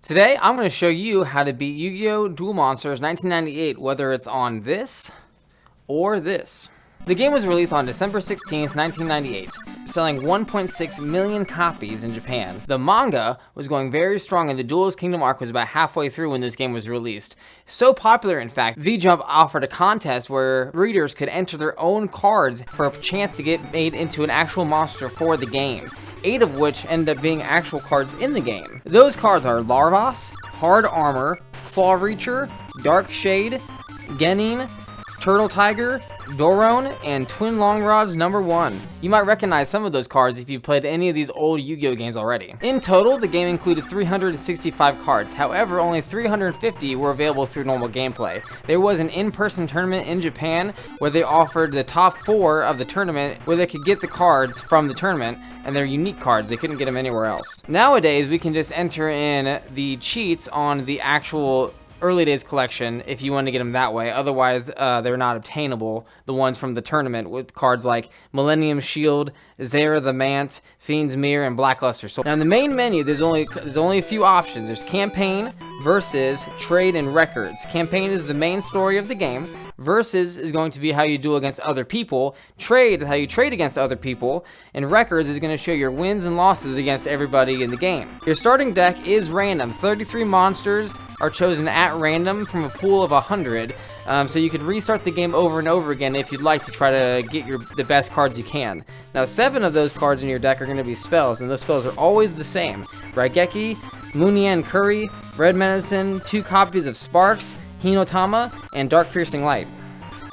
Today, I'm going to show you how to beat Yu-Gi-Oh! Duel Monsters 1998, whether it's on this or this. The game was released on December 16th, 1998, selling 1.6 million copies in Japan. The manga was going very strong and the Duelist Kingdom arc was about halfway through when this game was released. So popular, in fact, V-Jump offered a contest where readers could enter their own cards for a chance to get made into an actual monster for the game. 8 of which end up being actual cards in the game. Those cards are Larvas, Hard Armor, Claw Reacher, Dark Shade, Genin, Turtle Tiger, Doron, and Twin Long Rods number 1. You might recognize some of those cards if you've played any of these old Yu-Gi-Oh games already. In total, the game included 365 cards, however only 350 were available through normal gameplay. There was an in-person tournament in Japan where they offered the top 4 of the tournament where they could get the cards from the tournament, and they're unique cards, they couldn't get them anywhere else. Nowadays, we can just enter in the cheats on the actual early days collection if you want to get them that way. Otherwise, they're not obtainable, the ones from the tournament, with cards like Millennium Shield, Zera the Mant, Fiend's Mirror, and Blackluster Soul. Now in the main menu, there's only a few options. There's Campaign, Versus, Trade, and Records. Campaign is the main story of the game. Versus is going to be how you duel against other people. Trade is how you trade against other people. And Records is going to show your wins and losses against everybody in the game. Your starting deck is random. 33 monsters are chosen at random from a pool of 100. So you could restart the game over and over again if you'd like to try to get the best cards you can. Now 7 of those cards in your deck are going to be spells, and those spells are always the same. Raigeki, Munian Curry, Red Medicine, 2 copies of Sparks, Hinotama, and Dark Piercing Light.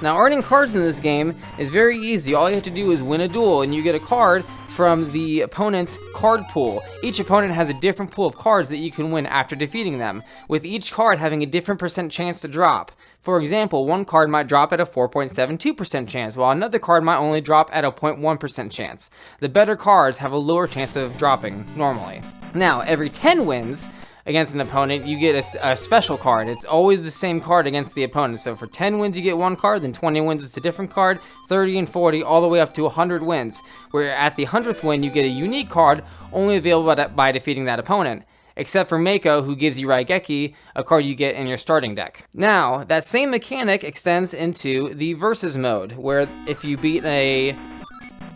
Now earning cards in this game is very easy. All you have to do is win a duel and you get a card from the opponent's card pool. Each opponent has a different pool of cards that you can win after defeating them, with each card having a different % chance to drop. For example, one card might drop at a 4.72% chance, while another card might only drop at a 0.1% chance. The better cards have a lower chance of dropping normally. Now, every 10 wins against an opponent, you get a special card. It's always the same card against the opponent. So for 10 wins, you get one card, then 20 wins, it's a different card, 30 and 40, all the way up to 100 wins, where at the 100th win, you get a unique card only available by defeating that opponent. Except for Mako, who gives you Raigeki, a card you get in your starting deck. Now, that same mechanic extends into the Versus mode, where if you beat a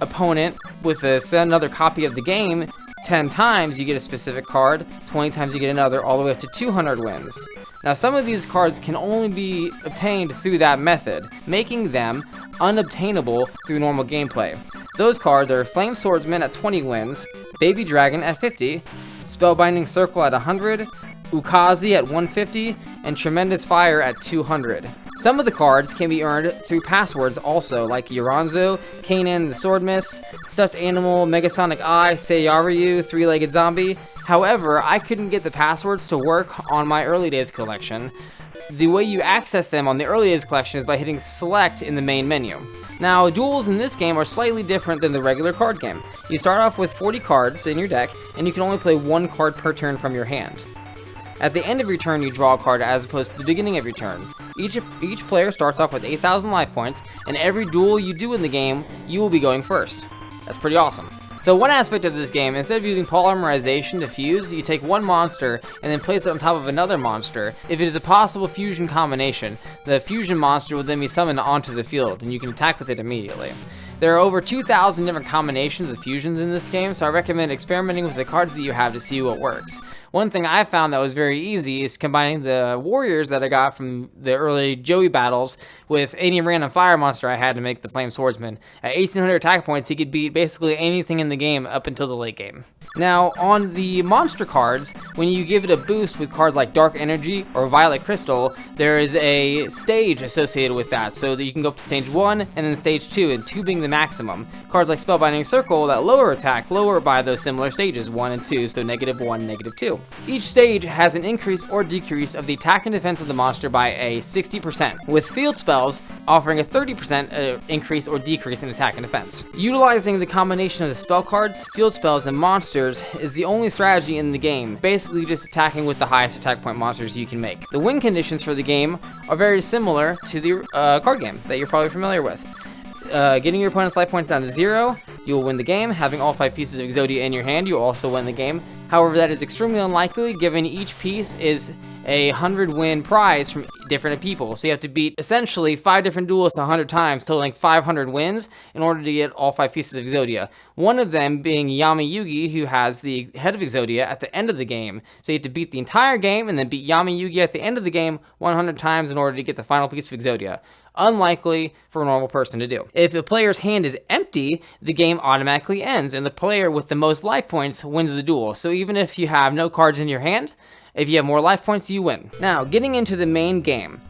opponent with another copy of the game, 10 times you get a specific card, 20 times you get another, all the way up to 200 wins. Now some of these cards can only be obtained through that method, making them unobtainable through normal gameplay. Those cards are Flame Swordsman at 20 wins, Baby Dragon at 50, Spellbinding Circle at 100, Ukazi at 150, and Tremendous Fire at 200. Some of the cards can be earned through passwords also, like Yaranzo, Kanan the Swordmis, Stuffed Animal, Megasonic Eye, Seiyaryu, 3-Legged Zombie. However, I couldn't get the passwords to work on my early days collection. The way you access them on the early days collection is by hitting select in the main menu. Now, duels in this game are slightly different than the regular card game. You start off with 40 cards in your deck, and you can only play 1 card per turn from your hand. At the end of your turn, you draw a card as opposed to the beginning of your turn. Each player starts off with 8,000 life points, and every duel you do in the game, you will be going first. That's pretty awesome. So one aspect of this game, instead of using polymerization to fuse, you take one monster and then place it on top of another monster. If it is a possible fusion combination, the fusion monster will then be summoned onto the field, and you can attack with it immediately. There are over 2,000 different combinations of fusions in this game, so I recommend experimenting with the cards that you have to see what works. One thing I found that was very easy is combining the warriors that I got from the early Joey battles with any random fire monster I had to make the Flame Swordsman. At 1,800 attack points, he could beat basically anything in the game up until the late game. Now, on the monster cards, when you give it a boost with cards like Dark Energy or Violet Crystal, there is a stage associated with that, so that you can go up to stage 1 and then stage 2, and 2 being the maximum. Cards like Spellbinding Circle that lower attack, lower by those similar stages, 1 and 2, so -1, -2. Each stage has an increase or decrease of the attack and defense of the monster by a 60%, with field spells offering a 30% increase or decrease in attack and defense. Utilizing the combination of the spell cards, field spells, and monsters is the only strategy in the game, basically just attacking with the highest attack point monsters you can make. The win conditions for the game are very similar to the card game that you're probably familiar with. Getting your opponent's life points down to 0, you will win the game. Having all 5 pieces of Exodia in your hand, you will also win the game. However, that is extremely unlikely given each piece is a 100-win prize from different people. So you have to beat essentially 5 different duelists 100 times, totaling 500 wins in order to get all 5 pieces of Exodia. One of them being Yami Yugi, who has the head of Exodia at the end of the game. So you have to beat the entire game and then beat Yami Yugi at the end of the game 100 times in order to get the final piece of Exodia. Unlikely for a normal person to do. If a player's hand is empty, the game automatically ends, and the player with the most life points wins the duel. So even if you have no cards in your hand, if you have more life points, you win. Now, getting into the main game.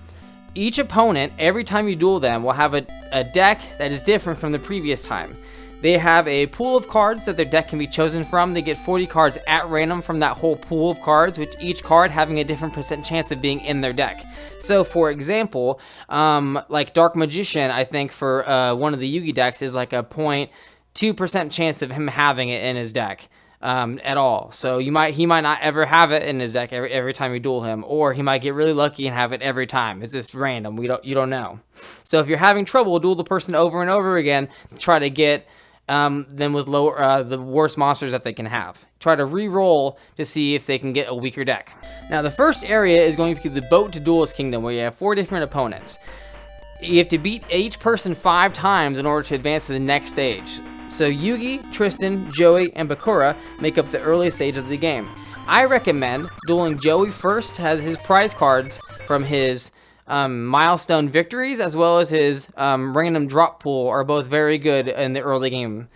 Each opponent, every time you duel them, will have a deck that is different from the previous time. They have a pool of cards that their deck can be chosen from. They get 40 cards at random from that whole pool of cards, with each card having a different % chance of being in their deck. So, for example, like Dark Magician, I think for one of the Yugi decks is like a 0.2% chance of him having it in his deck. At all. So he might not ever have it in his deck every time you duel him, or he might get really lucky and have it every time. It's just random. You don't know. So if you're having trouble, duel the person over and over again. Try to get them with the worst monsters that they can have. Try to re-roll to see if they can get a weaker deck. Now the first area is going to be the Boat to Duelist Kingdom, where you have 4 different opponents. You have to beat each person 5 times in order to advance to the next stage. So Yugi, Tristan, Joey, and Bakura make up the early stage of the game. I recommend dueling Joey first, as his prize cards from his milestone victories as well as his random drop pool are both very good in the early game.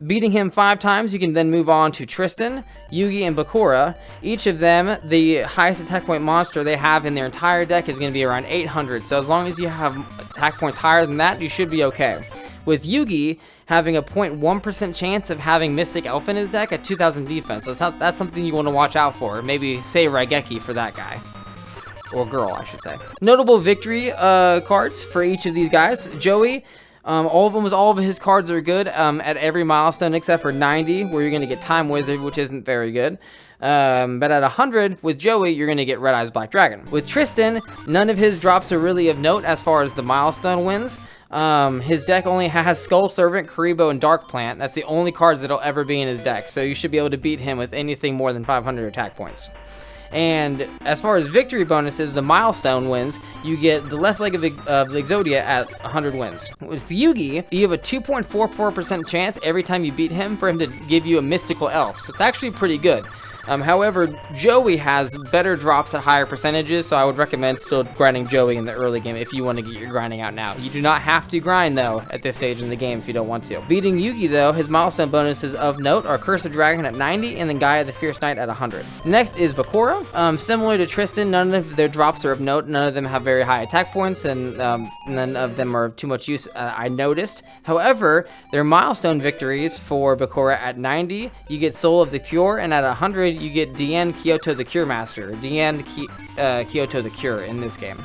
Beating him 5 times, you can then move on to Tristan, Yugi, and Bakura. Each of them, the highest attack point monster they have in their entire deck is going to be around 800. So as long as you have attack points higher than that, you should be okay. With Yugi having a 0.1% chance of having Mystic Elf in his deck at 2000 defense. So that's something you want to watch out for. Maybe say Raigeki for that guy. Or girl, I should say. Notable victory cards for each of these guys. Joey, all of his cards are good at every milestone except for 90, where you're going to get Time Wizard, which isn't very good. But at 100, with Joey, you're going to get Red Eyes Black Dragon. With Tristan, none of his drops are really of note as far as the milestone wins. His deck only has Skull Servant, Karibo, and Dark Plant. That's the only cards that'll ever be in his deck, so you should be able to beat him with anything more than 500 attack points. And as far as victory bonuses, the milestone wins, you get the left leg of the Exodia at 100 wins. With Yugi, you have a 2.44% chance every time you beat him for him to give you a mystical elf, so it's actually pretty good. However, Joey has better drops at higher percentages, so I would recommend still grinding Joey in the early game if you want to get your grinding out now. You do not have to grind, though, at this stage in the game if you don't want to. Beating Yugi, though, his milestone bonuses of note are Curse of Dragon at 90 and then Gaia the Fierce Knight at 100. Next is Bakura. Similar to Tristan, none of their drops are of note. None of them have very high attack points, and none of them are of too much use, I noticed. However, their milestone victories for Bakura at 90, you get Soul of the Pure, and at 100, you get Dien Kyoto the Cure Master, Kyoto the Cure in this game.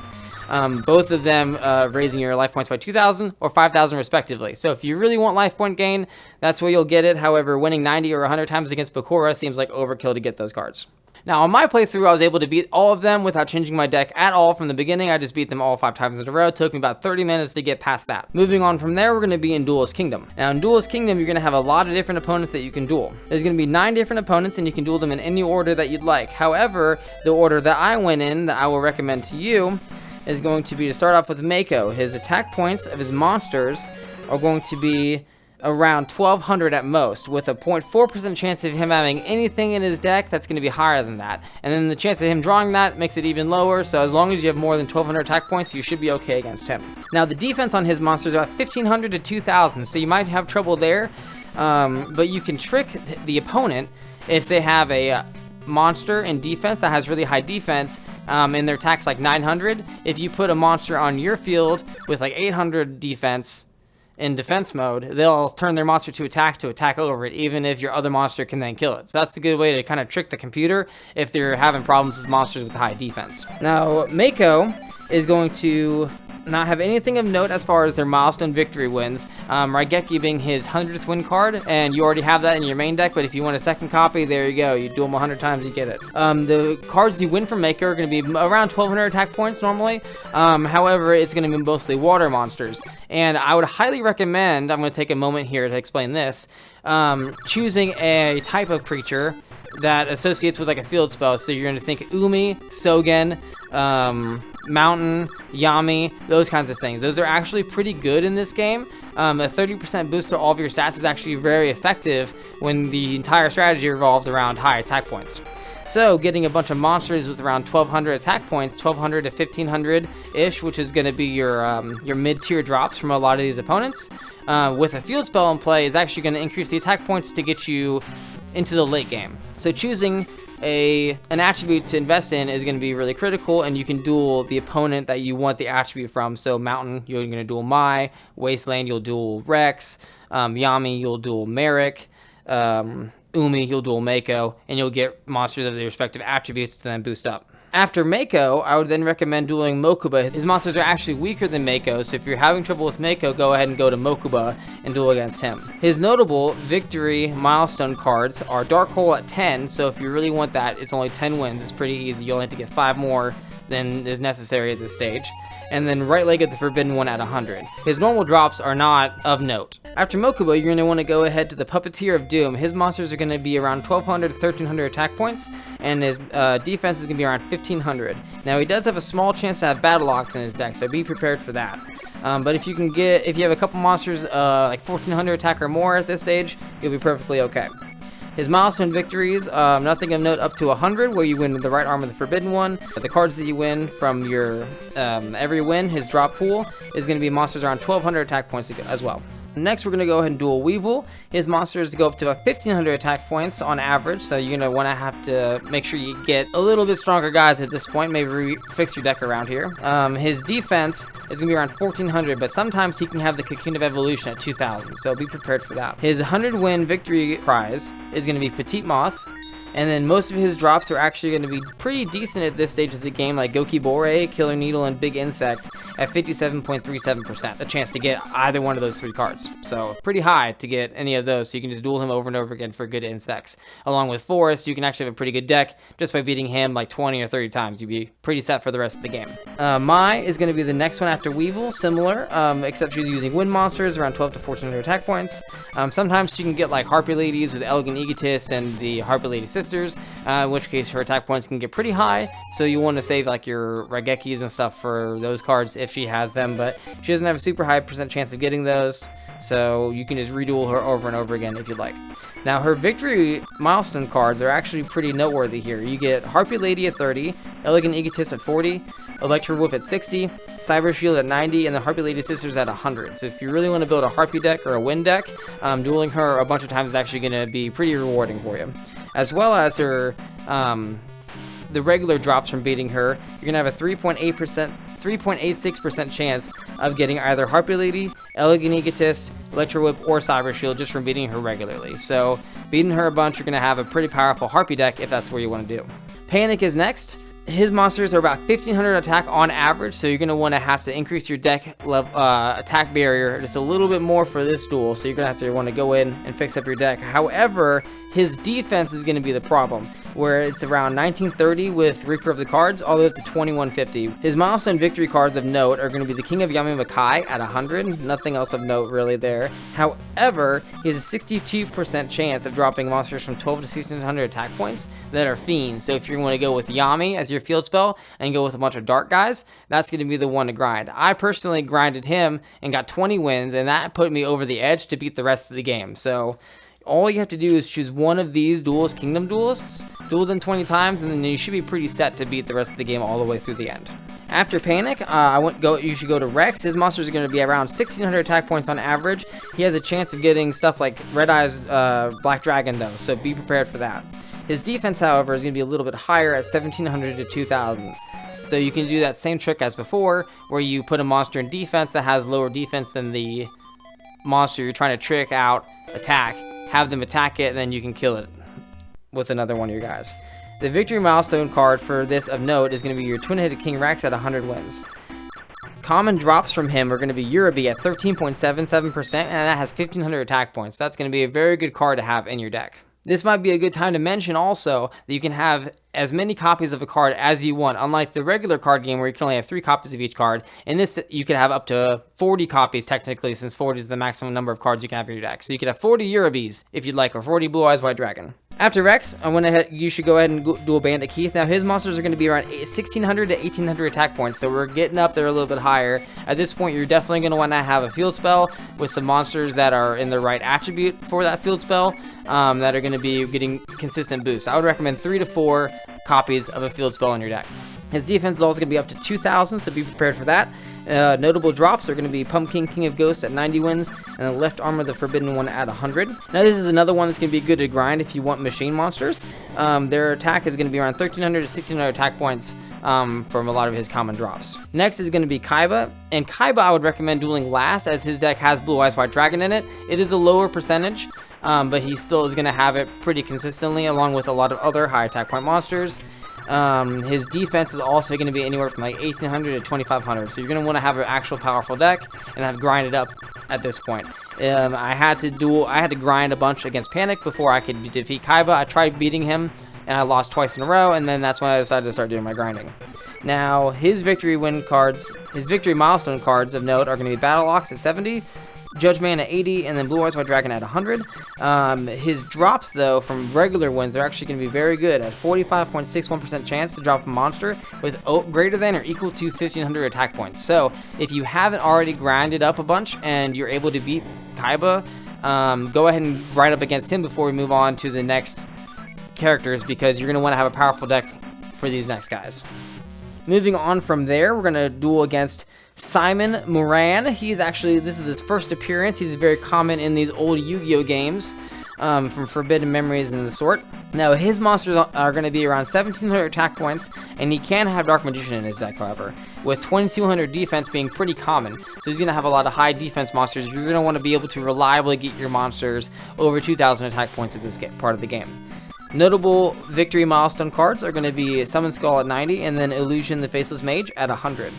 Both of them raising your life points by 2,000 or 5,000 respectively. So if you really want life point gain, that's where you'll get it. However, winning 90 or 100 times against Bakura seems like overkill to get those cards. Now, on my playthrough, I was able to beat all of them without changing my deck at all from the beginning. I just beat them all 5 times in a row. It took me about 30 minutes to get past that. Moving on from there, we're going to be in Duelist Kingdom. Now, in Duelist Kingdom, you're going to have a lot of different opponents that you can duel. There's going to be 9 different opponents, and you can duel them in any order that you'd like. However, the order that I went in, that I will recommend to you, is going to be to start off with Mako. His attack points of his monsters are going to be around 1,200 at most, with a 0.4% chance of him having anything in his deck that's going to be higher than that. And then the chance of him drawing that makes it even lower, so as long as you have more than 1,200 attack points, you should be okay against him. Now, the defense on his monsters is about 1,500 to 2,000, so you might have trouble there, but you can trick the opponent if they have a monster in defense that has really high defense, and their attack's like 900. If you put a monster on your field with like 800 defense, in defense mode, they'll turn their monster to attack over it, even if your other monster can then kill it. So that's a good way to kind of trick the computer if they're having problems with monsters with high defense. Now, Mako is going to not have anything of note as far as their milestone victory wins. Raigeki being his 100th win card, and you already have that in your main deck, but if you want a second copy, there you go. You duel them 100 times, you get it. The cards you win from Mako are going to be around 1,200 attack points normally. However, it's going to be mostly water monsters. And I would highly recommend, I'm going to take a moment here to explain this, choosing a type of creature that associates with like a field spell. So you're going to think Umi, Sogen, Mountain, Yami, those kinds of things. Those are actually pretty good in this game. A 30% boost to all of your stats is actually very effective when the entire strategy revolves around high attack points. So getting a bunch of monsters with around 1,200 attack points, 1,200 to 1,500-ish, which is going to be your mid-tier drops from a lot of these opponents, with a field spell in play is actually going to increase the attack points to get you into the late game. So choosing an attribute to invest in is going to be really critical, and you can duel the opponent that you want the attribute from. So Mountain, you're going to duel Mai. Wasteland, you'll duel Rex. Yami, you'll duel Merrick. Umi, you'll duel Mako, and you'll get monsters of the respective attributes to then boost up. After Mako, I would then recommend dueling Mokuba. His monsters are actually weaker than Mako, so if you're having trouble with Mako, go ahead and go to Mokuba and duel against him. His notable victory milestone cards are Dark Hole at 10, so if you really want that, it's only 10 wins. It's pretty easy. You only have to get 5 more than is necessary at this stage. And then Right Leg at the Forbidden One at 100. His normal drops are not of note. After Mokuba, you're going to want to go ahead to the Puppeteer of Doom. His monsters are going to be around 1,200 to 1,300 attack points, and his defense is going to be around 1,500. Now, he does have a small chance to have Battle Ox in his deck, so be prepared for that. But if you have a couple monsters like 1,400 attack or more at this stage, you'll be perfectly okay. His milestone victories, nothing of note up to 100, where you win the right arm of the Forbidden One. The cards that you win from your every win, his drop pool, is going to be monsters around 1,200 attack points as well. Next, we're going to go ahead and duel Weevil. His monsters go up to about 1,500 attack points on average, so you're going to want to have to make sure you get a little bit stronger guys at this point, maybe fix your deck around here. His defense is going to be around 1,400, but sometimes he can have the Cocoon of Evolution at 2,000, so be prepared for that. His 100-win victory prize is going to be Petite Moth, and then most of his drops are actually going to be pretty decent at this stage of the game, like Goki Bore, Killer Needle, and Big Insect at 57.37%. A chance to get either one of those 3 cards. So pretty high to get any of those, so you can just duel him over and over again for good insects. Along with Forest, you can actually have a pretty good deck just by beating him like 20 or 30 times. You'd be pretty set for the rest of the game. Mai is going to be the next one after Weevil, similar, except she's using wind monsters around 12 to 1,400 attack points. Sometimes you can get like Harpy Ladies with Elegant Egotist and the Harpy Lady Sisters, in which case her attack points can get pretty high, so you want to save like your Raigekis and stuff for those cards if she has them, but she doesn't have a super high % chance of getting those, so you can just reduel her over and over again if you'd like. Now, her victory milestone cards are actually pretty noteworthy here. You get Harpy Lady at 30, Elegant Egotist at 40, Electro Whip at 60, Cyber Shield at 90, and the Harpy Lady Sisters at 100. So if you really want to build a Harpy deck or a Wind deck, dueling her a bunch of times is actually going to be pretty rewarding for you. As well as her, the regular drops from beating her, you're going to have a 3.86% chance of getting either Harpy Lady, Elegant Egotist, Electro Whip, or Cyber Shield just from beating her regularly. So beating her a bunch, you're going to have a pretty powerful Harpy deck if that's what you want to do. Panic is next. His monsters are about 1,500 attack on average, so you're going to want to increase your deck attack barrier just a little bit more for this duel, so you're going to want to go in and fix up your deck. However, his defense is going to be the problem, where it's around 1930 with Reaper of the Cards, all the way up to 2150. His milestone victory cards of note are going to be the King of Yamamakai at 100, nothing else of note really there. However, he has a 62% chance of dropping monsters from 12 to 1600 attack points that are fiends, so if you want to go with Yami as your field spell and go with a bunch of dark guys, that's going to be the one to grind. I personally grinded him and got 20 wins, and that put me over the edge to beat the rest of the game. So all you have to do is choose one of these Duelist Kingdom Duelists, duel them 20 times, and then you should be pretty set to beat the rest of the game all the way through the end. After Panic, you should go to Rex. His monsters are going to be around 1,600 attack points on average. He has a chance of getting stuff like Red Eyes Black Dragon though, so be prepared for that. His defense, however, is going to be a little bit higher at 1,700 to 2,000. So you can do that same trick as before, where you put a monster in defense that has lower defense than the monster you're trying to trick out, attack, have them attack it, and then you can kill it with another one of your guys. The victory milestone card for this of note is going to be your twin-headed King Rex at 100 wins. Common drops from him are going to be Urabi at 13.77%, and that has 1,500 attack points. So that's going to be a very good card to have in your deck. This might be a good time to mention also that you can have as many copies of a card as you want. Unlike the regular card game where you can only have 3 copies of each card, in this you could have up to 40 copies technically, since 40 is the maximum number of cards you can have in your deck. So you could have 40 Urabis if you'd like, or 40 Blue Eyes White Dragon. After Rex, I went ahead. You should go ahead and duel Bandit Keith. Now his monsters are going to be around 1600 to 1800 attack points, so we're getting up there a little bit higher. At this point, you're definitely going to want to have a field spell with some monsters that are in the right attribute for that field spell, that are going to be getting consistent boosts. I would recommend 3 to 4 copies of a field spell in your deck. His defense is also going to be up to 2,000, so be prepared for that. Notable drops are going to be Pumpkin King of Ghosts at 90 wins, and the Left Armor the Forbidden One at 100. Now this is another one that's going to be good to grind if you want machine monsters. Their attack is going to be around 1,300 to 1,600 attack points from a lot of his common drops. Next is going to be Kaiba, and Kaiba I would recommend dueling last, as his deck has Blue Eyes White Dragon in it. It is a lower percentage, but he still is going to have it pretty consistently, along with a lot of other high attack point monsters. His defense is also going to be anywhere from like 1,800 to 2,500, so you're going to want to have an actual powerful deck and have grinded up at this point. I had to grind a bunch against Panic before I could defeat Kaiba. I tried beating him and I lost twice in a row, and then that's when I decided to start doing my grinding. Now his victory milestone cards of note are going to be Battle Ox at 70, Judge Man at 80, and then Blue Eyes White Dragon at 100. His drops, though, from regular wins are actually going to be very good at 45.61% chance to drop a monster with greater than or equal to 1,500 attack points. So if you haven't already grinded up a bunch and you're able to beat Kaiba, go ahead and grind up against him before we move on to the next characters, because you're going to want to have a powerful deck for these next guys. Moving on from there, we're going to duel against Simon Moran. This is his first appearance. He's very common in these old Yu-Gi-Oh games, from Forbidden Memories and the sort. Now his monsters are going to be around 1,700 attack points, and he can have Dark Magician in his deck, however, with 2,200 defense being pretty common. So he's going to have a lot of high defense monsters. You're going to want to be able to reliably get your monsters over 2,000 attack points at this part of the game. Notable victory milestone cards are going to be Summon Skull at 90, and then Illusion the Faceless Mage at 100.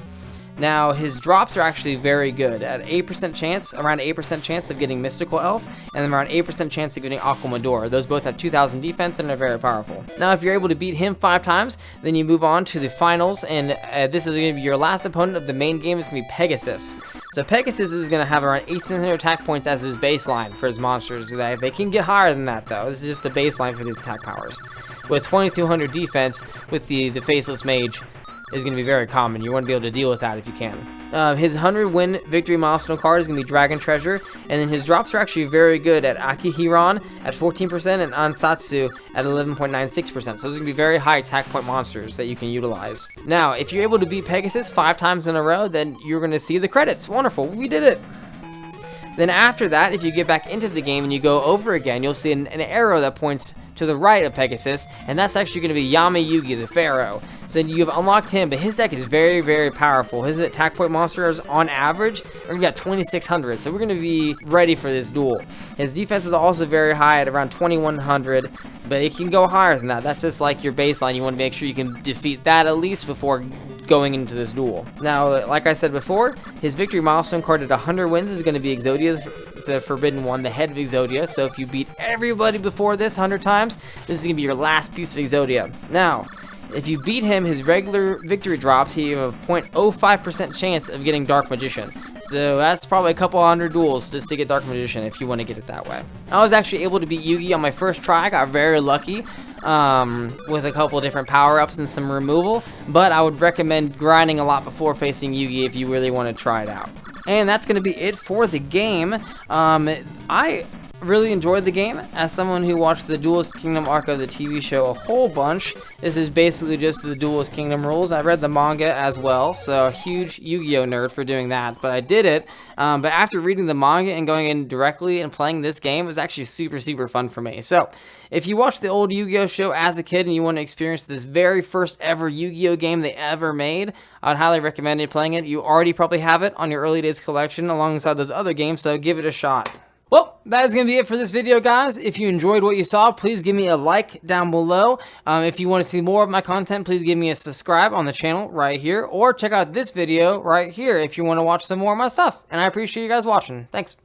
Now, his drops are actually very good, at around 8% chance of getting Mystical Elf, and then around 8% chance of getting Aquamador. Those both have 2,000 defense and are very powerful. Now, if you're able to beat him 5 times, then you move on to the finals, and this is going to be your last opponent of the main game. It's going to be Pegasus. So Pegasus is going to have around 1,800 attack points as his baseline for his monsters. They can get higher than that, though. This is just a baseline for these attack powers. With 2,200 defense, with the Faceless Mage, is going to be very common. You want to be able to deal with that if you can. His 100-win victory milestone card is going to be Dragon Treasure, and then his drops are actually very good at Akihiron at 14% and Ansatsu at 11.96%. So those are going to be very high attack point monsters that you can utilize. Now, if you're able to beat Pegasus 5 times in a row, then you're going to see the credits. Wonderful, we did it! Then after that, if you get back into the game and you go over again, you'll see an arrow that points to the right of Pegasus, and that's actually going to be Yamayugi the Pharaoh. So you've unlocked him, but his deck is very, very powerful. His attack point monsters, on average, are going to be at 2,600, so we're going to be ready for this duel. His defense is also very high at around 2,100, but it can go higher than that. That's just like your baseline. You want to make sure you can defeat that at least before going into this duel. Now, like I said before, his victory milestone card at 100 wins is going to be Exodia the Forbidden One, the head of Exodia. So if you beat everybody before this 100 times, this is going to be your last piece of Exodia. Now, if you beat him, his regular victory drops, he have a 0.05% chance of getting Dark Magician. So that's probably a couple hundred duels just to get Dark Magician if you want to get it that way. I was actually able to beat Yugi on my first try. I got very lucky with a couple different power-ups and some removal, but I would recommend grinding a lot before facing Yugi if you really want to try it out. And that's going to be it for the game. I really enjoyed the game. As someone who watched the Duelist Kingdom arc of the TV show a whole bunch, this is basically just the Duelist Kingdom rules. I read the manga as well, so a huge Yu-Gi-Oh nerd for doing that, but I did it. But after reading the manga and going in directly and playing this game, it was actually super, super fun for me. So if you watched the old Yu-Gi-Oh show as a kid and you want to experience this very first ever Yu-Gi-Oh game they ever made, I'd highly recommend you playing it. You already probably have it on your early days collection alongside those other games, so give it a shot. Well, that is going to be it for this video, guys. If you enjoyed what you saw, please give me a like down below. If you want to see more of my content, please give me a subscribe on the channel right here, or check out this video right here if you want to watch some more of my stuff. And I appreciate you guys watching. Thanks.